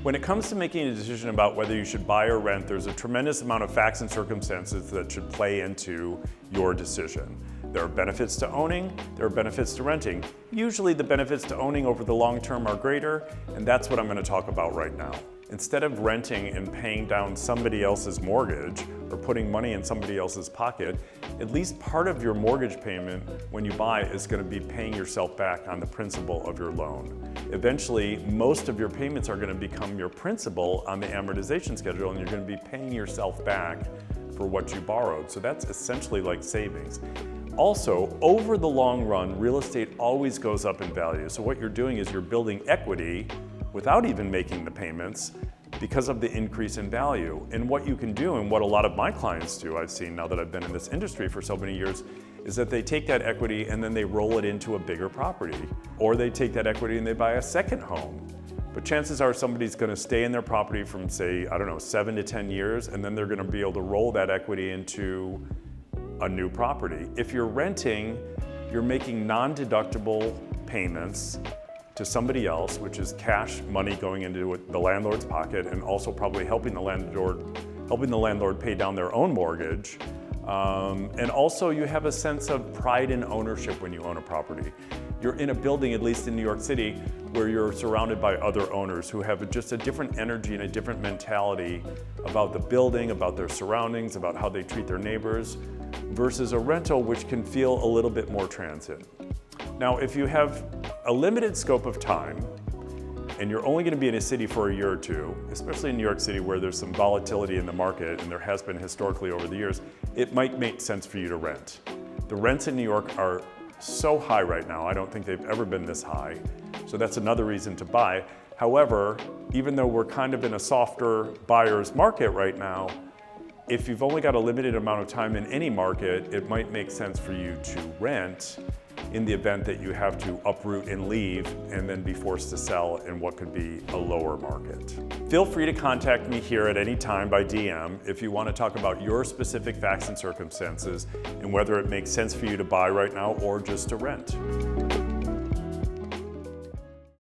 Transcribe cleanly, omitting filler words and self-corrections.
When it comes to making a decision about whether you should buy or rent, there's a tremendous amount of facts and circumstances that should play into your decision. There are benefits to owning, there are benefits to renting. Usually the benefits to owning over the long term are greater, and that's what I'm going to talk about right now. Instead of renting and paying down somebody else's mortgage or putting money in somebody else's pocket, at least part of your mortgage payment when you buy is going to be paying yourself back on the principal of your loan. Eventually, most of your payments are going to become your principal on the amortization schedule, and you're going to be paying yourself back for what you borrowed. So that's essentially like savings. Also, over the long run, real estate always goes up in value. So what you're doing is you're building equity without even making the payments because of the increase in value. And what you can do, and what a lot of my clients do, I've seen now that I've been in this industry for so many years, is that they take that equity and then they roll it into a bigger property. Or they take that equity and they buy a second home. But chances are somebody's gonna stay in their property from, say, I don't know, 7 to 10 years, and then they're gonna be able to roll that equity into a new property. If you're renting, you're making non-deductible payments to somebody else, which is cash money going into the landlord's pocket, and also probably helping the landlord pay down their own mortgage. And also you have a sense of pride and ownership when you own a property. You're in a building, at least in New York City, where you're surrounded by other owners who have just a different energy and a different mentality about the building, about their surroundings, about how they treat their neighbors, versus a rental, which can feel a little bit more transient. Now, if you have a limited scope of time, and you're only going to be in a city for a year or two, especially in New York City where there's some volatility in the market, and there has been historically over the years, it might make sense for you to rent. The rents in New York are so high right now, I don't think they've ever been this high, so that's another reason to buy. However, even though we're kind of in a softer buyer's market right now, if you've only got a limited amount of time in any market, it might make sense for you to rent in the event that you have to uproot and leave and then be forced to sell in what could be a lower market. Feel free to contact me here at any time by DM if you want to talk about your specific facts and circumstances and whether it makes sense for you to buy right now or just to rent.